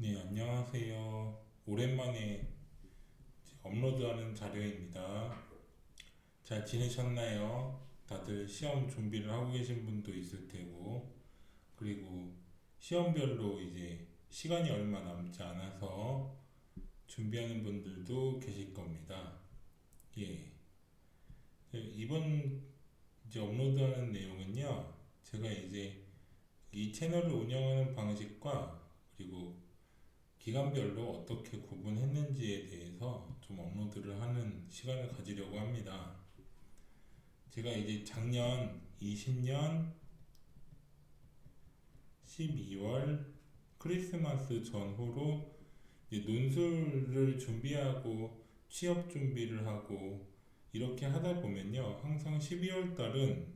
네, 안녕하세요. 오랜만에 업로드하는 자료입니다. 잘 지내셨나요? 다들 시험 준비를 하고 계신 분도 있을 테고, 그리고 시험별로 이제 시간이 얼마 남지 않아서 준비하는 분들도 계실 겁니다. 예. 이번 이제 업로드하는 내용은요, 제가 이제 이 채널을 운영하는 방식과 그리고 기간별로 어떻게 구분했는지에 대해서 좀 업로드를 하는 시간을 가지려고 합니다. 제가 이제 작년 20년 12월 크리스마스 전후로 이제 논술을 준비하고 취업 준비를 하고 이렇게 하다 보면요. 항상 12월 달은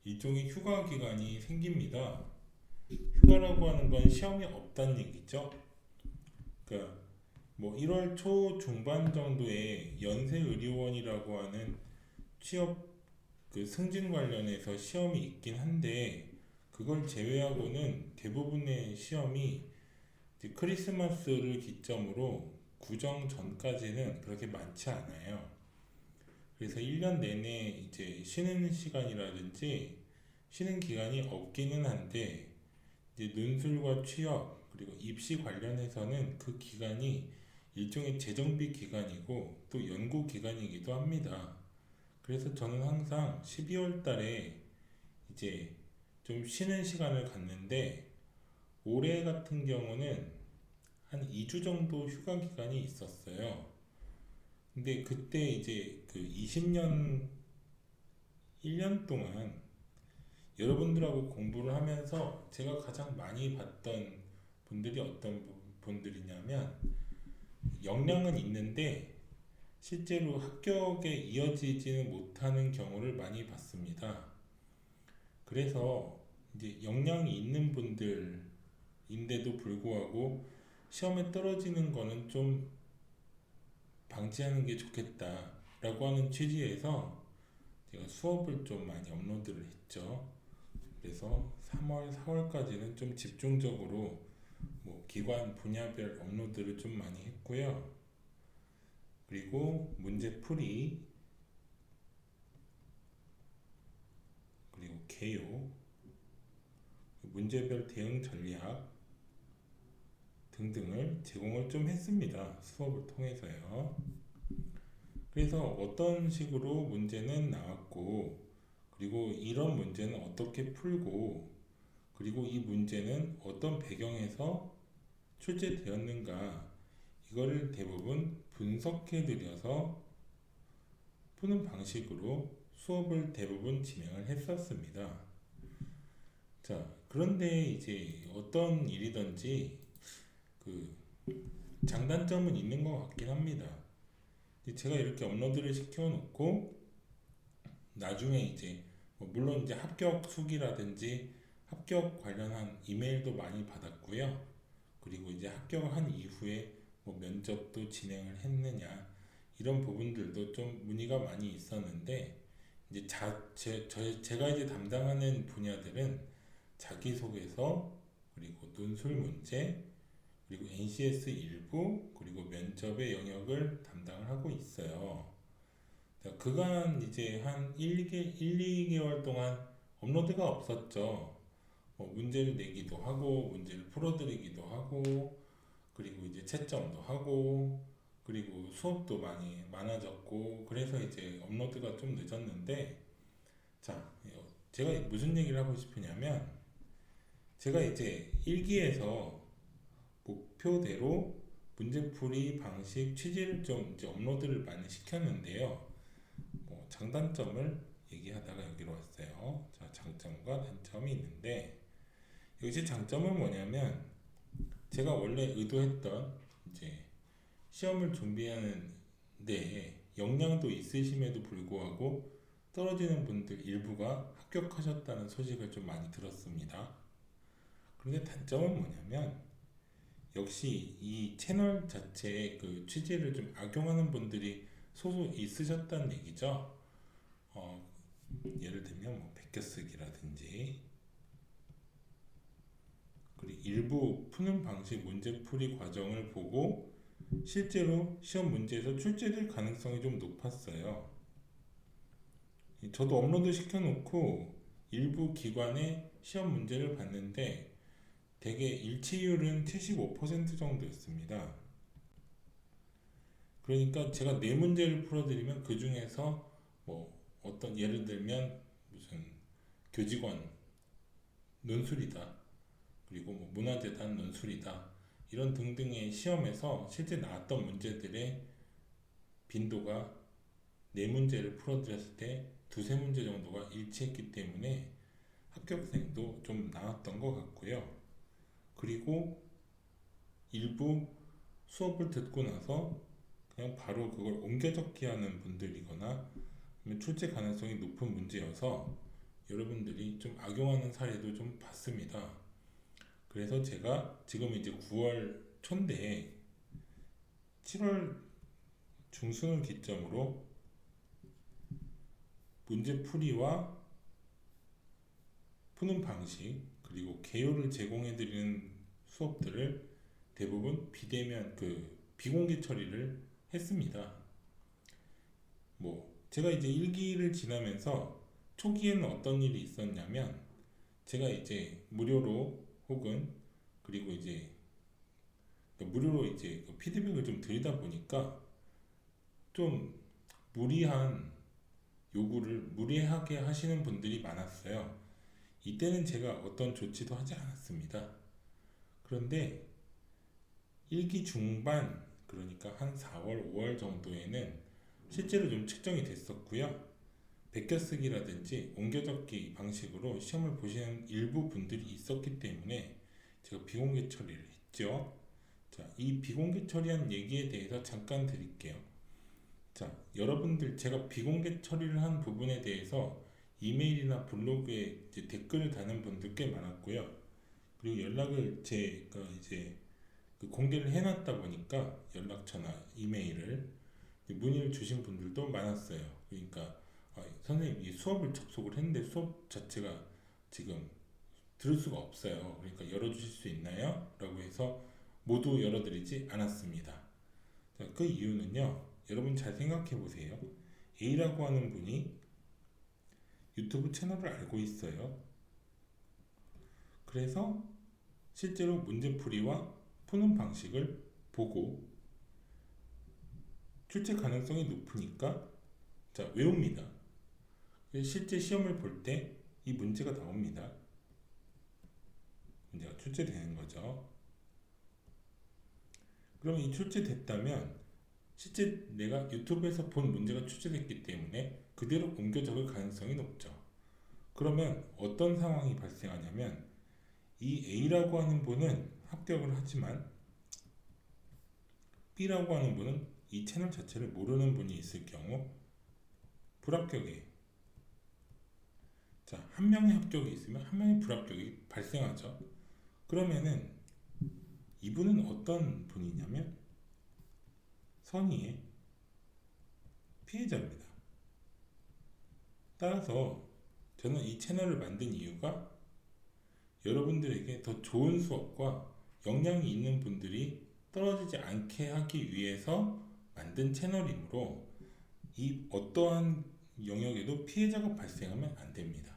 일종의 휴가 기간이 생깁니다. 휴가라고 하는 건 시험이 없다는 얘기죠. 그러니까 뭐 1월 초 중반 정도에 연세의료원이라고 하는 취업 그 승진 관련해서 시험이 있긴 한데 그걸 제외하고는 대부분의 시험이 이제 크리스마스를 기점으로 구정 전까지는 그렇게 많지 않아요. 그래서 1년 내내 이제 쉬는 시간이라든지 쉬는 기간이 없기는 한데 이제 논술과 취업 그리고 입시 관련해서는 그 기간이 일종의 재정비 기간이고 또 연구 기간이기도 합니다. 그래서 저는 항상 12월 달에 이제 좀 쉬는 시간을 갖는데 올해 같은 경우는 한 2주 정도 휴가 기간이 있었어요. 근데 그때 이제 그 20년 1년 동안 여러분들하고 공부를 하면서 제가 가장 많이 봤던 분들이 어떤 분들이냐면 역량은 있는데 실제로 합격에 이어지지는 못하는 경우를 많이 봤습니다. 그래서 이제 역량이 있는 분들인데도 불구하고 시험에 떨어지는 거는 좀 방지하는 게 좋겠다라고 하는 취지에서 제가 수업을 좀 많이 업로드를 했죠. 그래서 3월, 4월까지는 좀 집중적으로 뭐 기관 분야별 업로드를 좀 많이 했고요. 그리고 문제풀이, 그리고 개요, 문제별 대응 전략 등등을 제공을 좀 했습니다. 수업을 통해서요. 그래서 어떤 식으로 문제는 나왔고, 그리고 이런 문제는 어떻게 풀고, 그리고 이 문제는 어떤 배경에서 출제되었는가, 이거를 대부분 분석해 드려서 푸는 방식으로 수업을 대부분 진행을 했었습니다. 자, 그런데 이제 어떤 일이든지 그 장단점은 있는 것 같긴 합니다. 제가 이렇게 업로드를 시켜놓고 나중에 이제 뭐 물론 이제 합격 수기라든지 합격 관련한 이메일도 많이 받았고요. 그리고 이제 합격한 이후에 뭐 면접도 진행을 했느냐 이런 부분들도 좀 문의가 많이 있었는데 이제 제가 이제 담당하는 분야들은 자기소개서 그리고 논술 문제 그리고 NCS 일부 그리고 면접의 영역을 담당을 하고 있어요. 그간 이제 한 2개월 동안 업로드가 없었죠. 뭐 문제를 내기도 하고 문제를 풀어드리기도 하고 그리고 이제 채점도 하고 그리고 수업도 많이 많아졌고 그래서 이제 업로드가 좀 늦었는데 자 제가 무슨 얘기를 하고 싶으냐면 제가 이제 1기에서 목표대로 문제풀이 방식 취지를 좀 이제 업로드를 많이 시켰는데요. 뭐 장단점을 얘기하다가 여기로 왔어요. 자, 장점과 단점이 있는데 여기서 장점은 뭐냐면 제가 원래 의도했던 이제 시험을 준비하는데 역량도 있으심에도 불구하고 떨어지는 분들 일부가 합격하셨다는 소식을 좀 많이 들었습니다. 그런데 단점은 뭐냐면 역시 이 채널 자체의 그 취지를 좀 악용하는 분들이 소수 있으셨다는 얘기죠. 어, 예를 들면 뭐 베껴쓰기라든지 그리고 일부 푸는 방식 문제풀이 과정을 보고 실제로 시험 문제에서 출제될 가능성이 좀 높았어요. 저도 업로드 시켜놓고 일부 기관의 시험 문제를 봤는데 대개 일치율은 75% 정도였습니다. 그러니까 제가 네 문제를 풀어드리면 그 중에서 뭐 어떤 예를 들면 무슨 교직원 논술이다, 그리고 뭐 문화재단 논술이다, 이런 등등의 시험에서 실제 나왔던 문제들의 빈도가 네 문제를 풀어드렸을 때 두세 문제 정도가 일치했기 때문에 합격생도 좀 나왔던 것 같고요. 그리고 일부 수업을 듣고 나서 그냥 바로 그걸 옮겨 적기 하는 분들이거나 출제 가능성이 높은 문제여서 여러분들이 좀 악용하는 사례도 좀 봤습니다. 그래서 제가 지금 이제 9월 초인데 7월 중순을 기점으로 문제풀이와 푸는 방식 그리고 개요를 제공해드리는 수업들을 대부분 비대면 비공개 처리를 했습니다. 제가 이제 1기를 지나면서 초기에는 어떤 일이 있었냐면 제가 이제 무료로 혹은 그리고 이제 무료로 이제 피드백을 좀 드리다 보니까 좀 무리한 요구를 무리하게 하시는 분들이 많았어요. 이때는 제가 어떤 조치도 하지 않았습니다. 그런데 1기 중반, 그러니까 한 4월, 5월 정도에는 실제로 좀 측정이 됐었고요. 베껴쓰기라든지 옮겨적기 방식으로 시험을 보시는 일부 분들이 있었기 때문에 제가 비공개 처리를 했죠. 자, 이 비공개 처리한 얘기에 대해서 잠깐 드릴게요. 자, 여러분들 제가 비공개 처리를 한 부분에 대해서 이메일이나 블로그에 이제 댓글을 다는 분들 꽤 많았고요. 그리고 연락을 제가 이제 공개를 해놨다 보니까 연락처나 이메일을 문의를 주신 분들도 많았어요. 그러니까 선생님 이 수업을 접속을 했는데 수업 자체가 지금 들을 수가 없어요. 그러니까 열어주실 수 있나요? 라고 해서 모두 열어드리지 않았습니다. 자, 그 이유는요. 여러분 잘 생각해 보세요. A라고 하는 분이 유튜브 채널을 알고 있어요. 그래서 실제로 문제풀이와 푸는 방식을 보고 출제 가능성이 높으니까 자, 외웁니다. 실제 시험을 볼 때 이 문제가 나옵니다. 문제가 출제되는 거죠. 그럼 이 출제됐다면 실제 내가 유튜브에서 본 문제가 출제됐기 때문에 그대로 옮겨 적을 가능성이 높죠. 그러면 어떤 상황이 발생하냐면 이 A라고 하는 분은 합격을 하지만 B라고 하는 분은 이 채널 자체를 모르는 분이 있을 경우 불합격이, 자, 한 명의 합격이 있으면 한 명의 불합격이 발생하죠. 그러면은 이분은 어떤 분이냐면 선의의 피해자입니다. 따라서 저는 이 채널을 만든 이유가 여러분들에게 더 좋은 수업과 역량이 있는 분들이 떨어지지 않게 하기 위해서 만든 채널이므로 이 어떠한 영역에도 피해자가 발생하면 안 됩니다.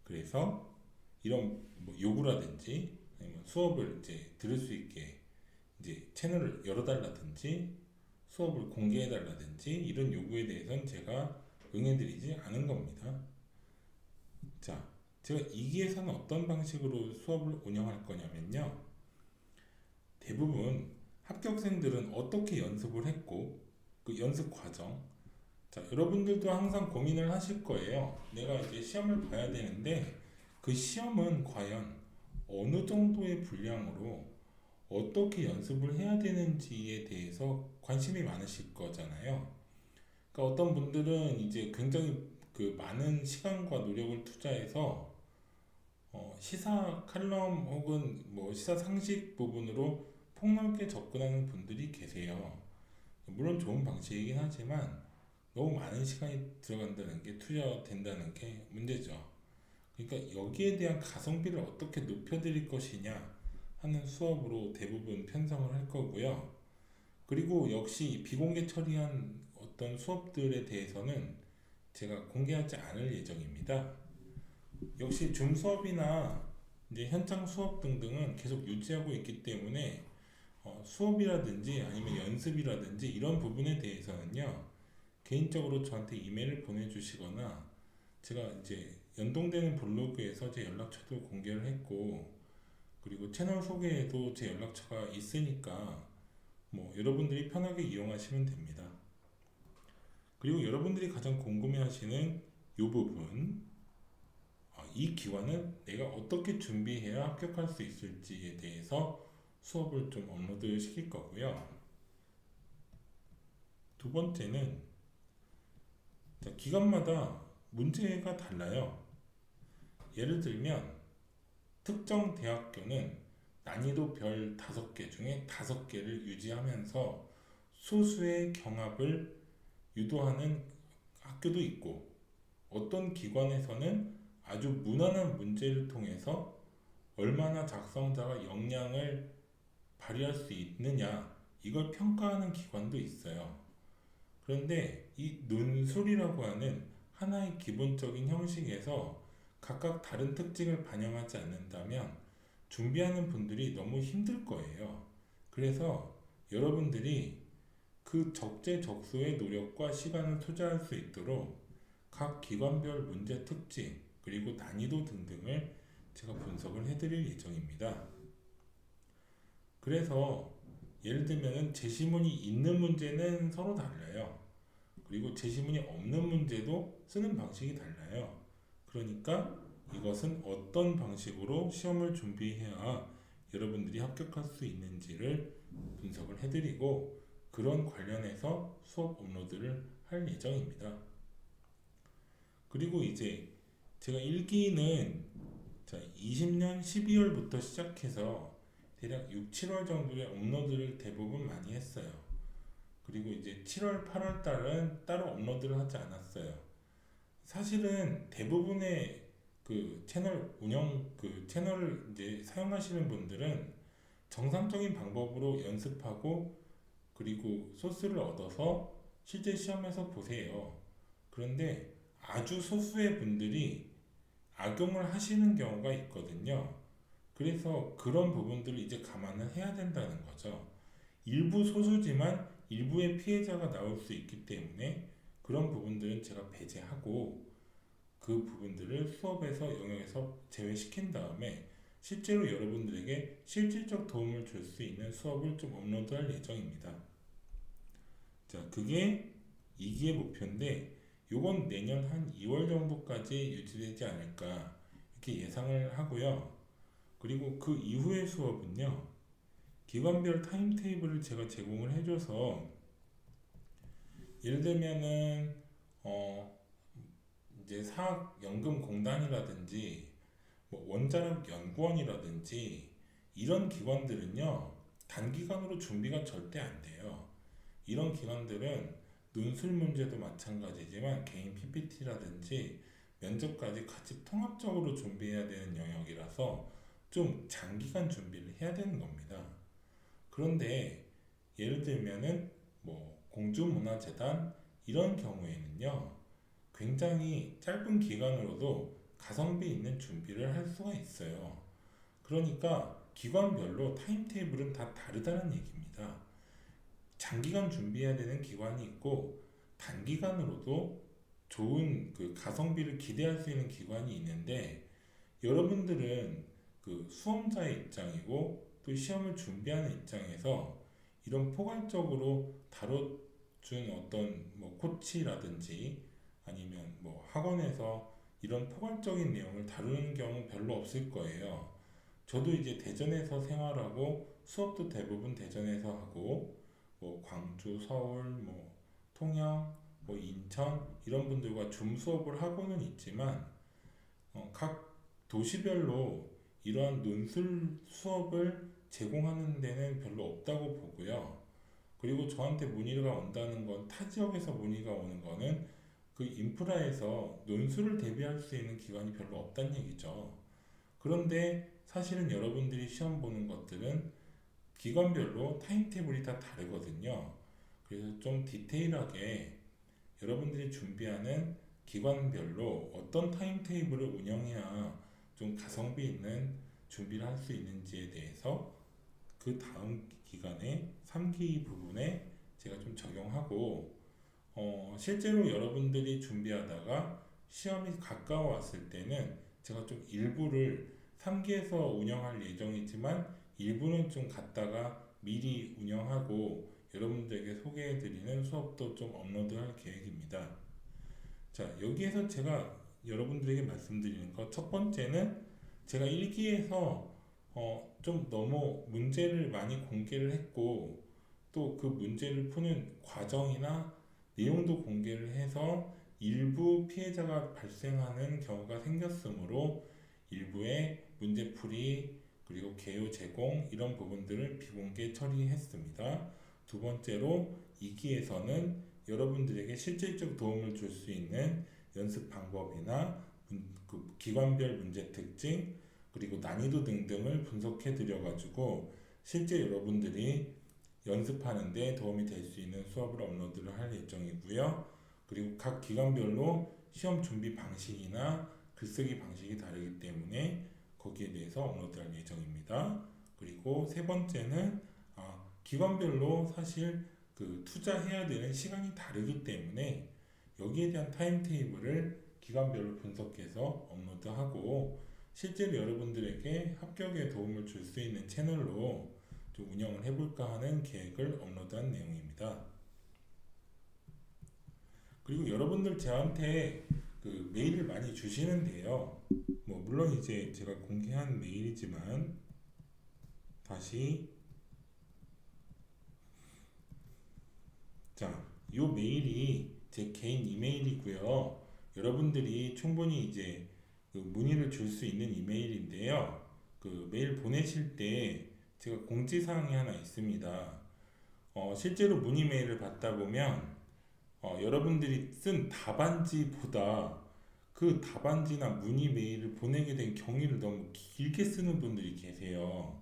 그래서 이런 요구라든지 아니면 수업을 이제 들을 수 있게 이제 채널을 열어달라든지 수업을 공개해달라든지 이런 요구에 대해서는 제가 응해드리지 않은 겁니다. 자, 제가 2기에서는 어떤 방식으로 수업을 운영할 거냐면요. 대부분 합격생들은 어떻게 연습을 했고 그 연습 과정, 자, 여러분들도 항상 고민을 하실 거예요. 내가 이제 시험을 봐야 되는데 그 시험은 과연 어느 정도의 분량으로 어떻게 연습을 해야 되는지에 대해서 관심이 많으실 거잖아요. 그러니까 어떤 분들은 이제 굉장히 많은 시간과 노력을 투자해서 시사 칼럼 혹은 시사 상식 부분으로 폭넓게 접근하는 분들이 계세요. 물론 좋은 방식이긴 하지만 너무 많은 시간이 들어간다는 게 투자된다는 게 문제죠. 그러니까 여기에 대한 가성비를 어떻게 높여드릴 것이냐 하는 수업으로 대부분 편성을 할 거고요. 그리고 역시 비공개 처리한 어떤 수업들에 대해서는 제가 공개하지 않을 예정입니다. 역시 줌 수업이나 이제 현장 수업 등등은 계속 유지하고 있기 때문에 수업이라든지 아니면 연습이라든지 이런 부분에 대해서는요, 개인적으로 저한테 이메일을 보내주시거나 제가 이제 연동되는 블로그에서 제 연락처도 공개를 했고, 그리고 채널 소개에도 제 연락처가 있으니까 뭐 여러분들이 편하게 이용하시면 됩니다. 그리고 여러분들이 가장 궁금해하시는 이 부분, 이 기관은 내가 어떻게 준비해야 합격할 수 있을지에 대해서 수업을 좀 업로드 시킬 거고요. 두 번째는 기관마다 문제가 달라요. 예를 들면 특정 대학교는 난이도 별 5개 중에 5개를 유지하면서 소수의 경합을 유도하는 학교도 있고, 어떤 기관에서는 아주 무난한 문제를 통해서 얼마나 작성자가 역량을 발휘할 수 있느냐, 이걸 평가하는 기관도 있어요. 그런데 이 논술이라고 하는 하나의 기본적인 형식에서 각각 다른 특징을 반영하지 않는다면 준비하는 분들이 너무 힘들 거예요. 그래서 여러분들이 그 적재적소의 노력과 시간을 투자할 수 있도록 각 기관별 문제 특징 그리고 난이도 등등을 제가 분석을 해드릴 예정입니다. 그래서 예를 들면 제시문이 있는 문제는 서로 달라요. 그리고 제시문이 없는 문제도 쓰는 방식이 달라요. 그러니까 이것은 어떤 방식으로 시험을 준비해야 여러분들이 합격할 수 있는지를 분석을 해드리고, 그런 관련해서 수업 업로드를 할 예정입니다. 그리고 이제 제가 1기는 20년 12월부터 시작해서 대략 6, 7월 정도에 업로드를 대부분 많이 했어요. 그리고 이제 7월, 8월 달은 따로 업로드를 하지 않았어요. 사실은 대부분의 그 채널 운영, 그 채널을 이제 사용하시는 분들은 정상적인 방법으로 연습하고 그리고 소스를 얻어서 실제 시험에서 보세요. 그런데 아주 소수의 분들이 악용을 하시는 경우가 있거든요. 그래서 그런 부분들을 이제 감안을 해야 된다는 거죠. 일부 소수지만 일부의 피해자가 나올 수 있기 때문에 그런 부분들은 제가 배제하고 그 부분들을 수업에서 영역에서 제외시킨 다음에 실제로 여러분들에게 실질적 도움을 줄 수 있는 수업을 좀 업로드할 예정입니다. 자, 그게 2기의 목표인데 요건 내년 한 2월 정도까지 유지되지 않을까 이렇게 예상을 하고요. 그리고 그 이후의 수업은요, 기관별 타임테이블을 제가 제공을 해줘서 예를 들면은 이제 사학연금공단이라든지 뭐 원자력연구원이라든지 이런 기관들은요, 단기간으로 준비가 절대 안 돼요. 이런 기관들은 논술 문제도 마찬가지지만 개인 PPT라든지 면접까지 같이 통합적으로 준비해야 되는 영역이라서 좀 장기간 준비를 해야 되는 겁니다. 그런데 예를 들면은 뭐 공주문화재단 이런 경우에는요, 굉장히 짧은 기간으로도 가성비 있는 준비를 할 수가 있어요. 그러니까 기관별로 타임테이블은 다 다르다는 얘기입니다. 장기간 준비해야 되는 기관이 있고 단기간으로도 좋은 그 가성비를 기대할 수 있는 기관이 있는데, 여러분들은 그 수험자의 입장이고 또 시험을 준비하는 입장에서 이런 포괄적으로 다뤄준 어떤 뭐 코치라든지 아니면 뭐 학원에서 이런 포괄적인 내용을 다루는 경우는 별로 없을 거예요. 저도 이제 대전에서 생활하고 수업도 대부분 대전에서 하고 뭐 광주, 서울, 뭐 통영, 뭐 인천 이런 분들과 줌 수업을 하고는 있지만 각 도시별로 이러한 논술 수업을 제공하는 데는 별로 없다고 보고요. 그리고 저한테 문의가 온다는 건, 타 지역에서 문의가 오는 거는 그 인프라에서 논술을 대비할 수 있는 기관이 별로 없다는 얘기죠. 그런데 사실은 여러분들이 시험 보는 것들은 기관별로 타임테이블이 다 다르거든요. 그래서 좀 디테일하게 여러분들이 준비하는 기관별로 어떤 타임테이블을 운영해야 좀 가성비 있는 준비를 할 수 있는지에 대해서 그 다음 기간에 3기 부분에 제가 좀 적용하고 실제로 여러분들이 준비하다가 시험이 가까워왔을 때는 제가 좀 일부를 3기에서 운영할 예정이지만 일부는 좀 갔다가 미리 운영하고 여러분들에게 소개해드리는 수업도 좀 업로드할 계획입니다. 자, 여기에서 제가 여러분들에게 말씀드리는 것 첫 번째는 제가 1기에서 좀 너무 문제를 많이 공개를 했고 또 그 문제를 푸는 과정이나 내용도 공개를 해서 일부 피해자가 발생하는 경우가 생겼으므로 일부의 문제풀이 그리고 개요 제공 이런 부분들을 비공개 처리했습니다. 두 번째로 2기에서는 여러분들에게 실질적 도움을 줄 수 있는 연습 방법이나 그 기관별 문제 특징 그리고 난이도 등등을 분석해 드려가지고 실제 여러분들이 연습하는데 도움이 될 수 있는 수업을 업로드를 할 예정이고요. 그리고 각 기관별로 시험 준비 방식이나 글쓰기 방식이 다르기 때문에 거기에 대해서 업로드할 예정입니다. 그리고 세 번째는 기관별로 사실 그 투자해야 되는 시간이 다르기 때문에 여기에 대한 타임테이블을 기관별로 분석해서 업로드하고 실제로 여러분들에게 합격에 도움을 줄 수 있는 채널로 좀 운영을 해볼까 하는 계획을 업로드한 내용입니다. 그리고 여러분들 저한테 그 메일을 많이 주시는데요. 뭐 물론 이제 제가 공개한 메일이지만 다시 자, 이 메일이 제 개인 이메일이고요. 여러분들이 충분히 이제 그 문의를 줄 수 있는 이메일인데요. 그 메일 보내실 때 제가 공지사항이 하나 있습니다. 실제로 문의 메일을 받다 보면 여러분들이 쓴 답안지보다 그 답안지나 문의 메일을 보내게 된 경위를 너무 길게 쓰는 분들이 계세요.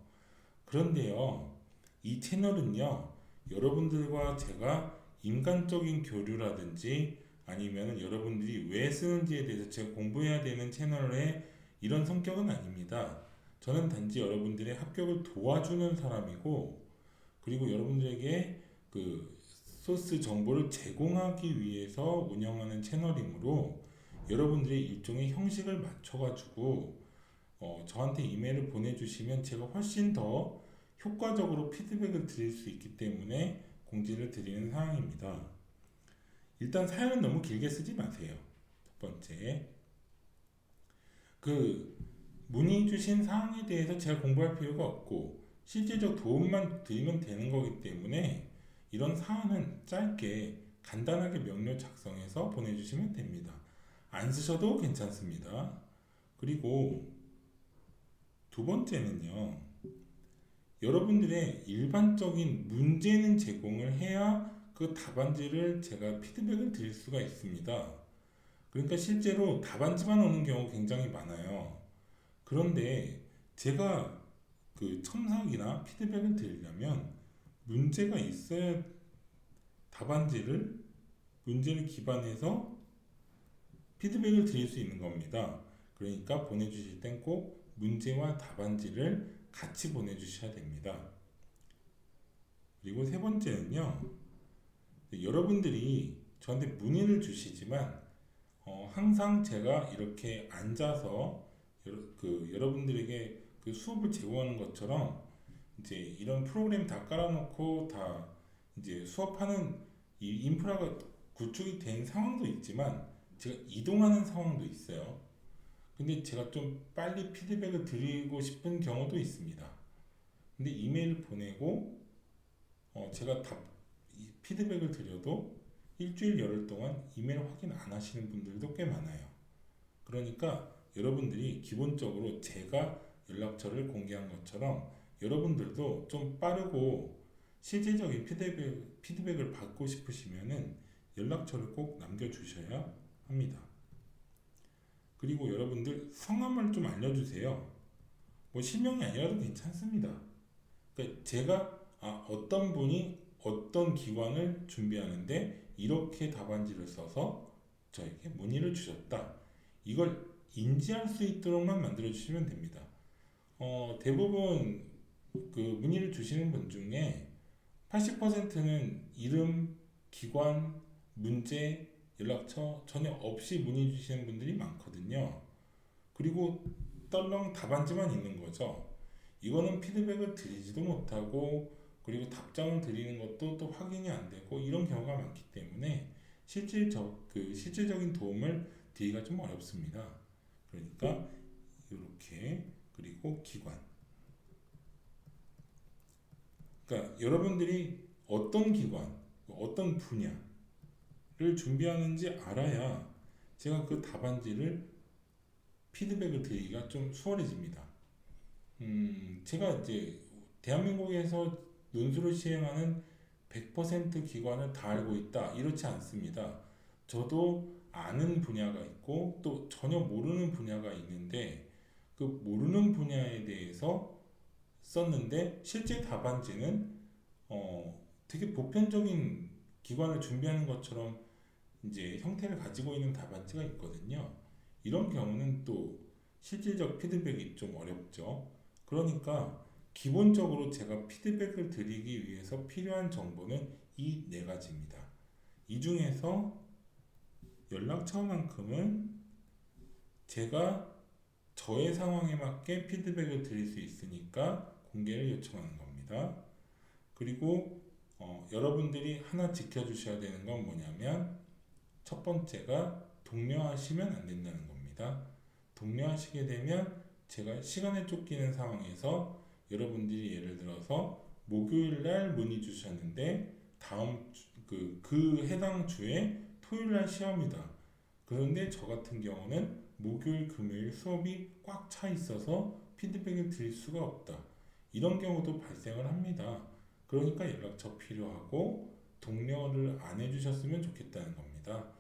그런데요, 이 채널은요, 여러분들과 제가 인간적인 교류라든지 아니면 여러분들이 왜 쓰는지에 대해서 제가 공부해야 되는 채널의 이런 성격은 아닙니다. 저는 단지 여러분들의 합격을 도와주는 사람이고, 그리고 여러분들에게 그 소스 정보를 제공하기 위해서 운영하는 채널이므로 여러분들이 일종의 형식을 맞춰가지고 저한테 이메일을 보내주시면 제가 훨씬 더 효과적으로 피드백을 드릴 수 있기 때문에 공지를 드리는 사항입니다. 일단 사연은 너무 길게 쓰지 마세요. 첫 번째, 그 문의 주신 사항에 대해서 제가 공부할 필요가 없고 실질적 도움만 드리면 되는 거기 때문에 이런 사안은 짧게 간단하게 명료 작성해서 보내주시면 됩니다. 안 쓰셔도 괜찮습니다. 그리고 두 번째는요. 여러분들의 일반적인 문제는 제공을 해야 그 답안지를 제가 피드백을 드릴 수가 있습니다. 그러니까 실제로 답안지만 오는 경우 굉장히 많아요. 그런데 제가 그 첨삭이나 피드백을 드리려면 문제가 있어야 문제를 기반해서 피드백을 드릴 수 있는 겁니다. 그러니까 보내주실 땐 꼭 문제와 답안지를 같이 보내주셔야 됩니다. 그리고 세 번째는요, 여러분들이 저한테 문의를 주시지만 항상 제가 이렇게 앉아서 여러분들에게 그 수업을 제공하는 것처럼 이제 이런 프로그램 다 깔아놓고 다 이제 수업하는 이 인프라가 구축이 된 상황도 있지만 제가 이동하는 상황도 있어요. 근데 제가 좀 빨리 피드백을 드리고 싶은 경우도 있습니다. 근데 이메일 보내고 제가 피드백을 드려도 일주일 열흘 동안 이메일 확인 안 하시는 분들도 꽤 많아요. 그러니까 여러분들이 기본적으로 제가 연락처를 공개한 것처럼 여러분들도 좀 빠르고 실질적인 피드백을 받고 싶으시면은 연락처를 꼭 남겨주셔야 합니다. 그리고 여러분들 성함을 좀 알려주세요. 뭐 실명이 아니라도 괜찮습니다. 그러니까 제가 어떤 분이 어떤 기관을 준비하는데 이렇게 답안지를 써서 저에게 문의를 주셨다. 이걸 인지할 수 있도록만 만들어 주시면 됩니다. 대부분 그 문의를 주시는 분 중에 80%는 이름, 기관, 문제, 연락처 전혀 없이 문의 주시는 분들이 많거든요. 그리고 떨렁 답안지만 있는 거죠. 이거는 피드백을 드리지도 못하고 그리고 답장을 드리는 것도 또 확인이 안 되고 이런 경우가 많기 때문에 실질적인 도움을 드리기가 좀 어렵습니다. 그러니까 이렇게 그리고 기관. 그러니까 여러분들이 어떤 기관, 어떤 분야를 준비하는지 알아야 제가 그 답안지를 피드백을 드리기가 좀 수월해집니다. 제가 이제 대한민국에서 논술을 시행하는 100% 기관을 다 알고 있다. 이렇지 않습니다. 저도 아는 분야가 있고 또 전혀 모르는 분야가 있는데 그 모르는 분야에 대해서 썼는데 실제 답안지는 되게 보편적인 기관을 준비하는 것처럼 이제 형태를 가지고 있는 답안지가 있거든요. 이런 경우는 또 실질적 피드백이 좀 어렵죠. 그러니까 기본적으로 제가 피드백을 드리기 위해서 필요한 정보는 이 네 가지입니다. 이 중에서 연락처만큼은 제가 저의 상황에 맞게 피드백을 드릴 수 있으니까 공개를 요청하는 겁니다. 그리고 여러분들이 하나 지켜주셔야 되는 건 뭐냐면 첫 번째가 독려하시면 안 된다는 겁니다. 독려하시게 되면 제가 시간에 쫓기는 상황에서 여러분들이 예를 들어서 목요일 날 문의 주셨는데 그 해당 주에 토요일 날 시험이다. 그런데 저 같은 경우는 목요일, 금요일 수업이 꽉 차 있어서 피드백을 드릴 수가 없다. 이런 경우도 발생을 합니다. 그러니까 연락처 필요하고 독려를 안 해주셨으면 좋겠다는 겁니다.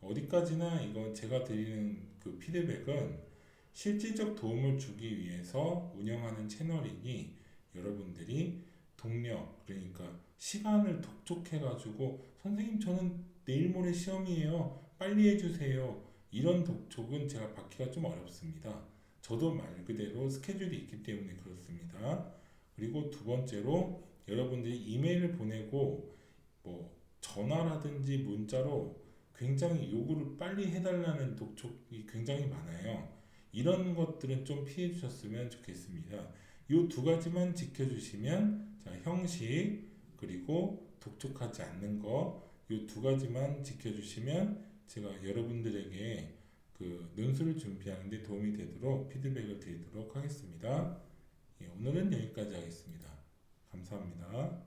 어디까지나 이건 제가 드리는 그 피드백은 실질적 도움을 주기 위해서 운영하는 채널이니 여러분들이 독려, 그러니까 시간을 독촉해가지고 선생님 저는 내일 모레 시험이에요. 빨리 해주세요. 이런 독촉은 제가 받기가 좀 어렵습니다. 저도 말 그대로 스케줄이 있기 때문에 그렇습니다. 그리고 두 번째로 여러분들이 이메일을 보내고 뭐 전화라든지 문자로 굉장히 요구를 빨리 해달라는 독촉이 굉장히 많아요. 이런 것들은 좀 피해 주셨으면 좋겠습니다. 이 두 가지만 지켜주시면 자, 형식 그리고 독촉하지 않는 거 이 두 가지만 지켜주시면 제가 여러분들에게 그 논술을 준비하는 데 도움이 되도록 피드백을 드리도록 하겠습니다. 예, 오늘은 여기까지 하겠습니다. 감사합니다.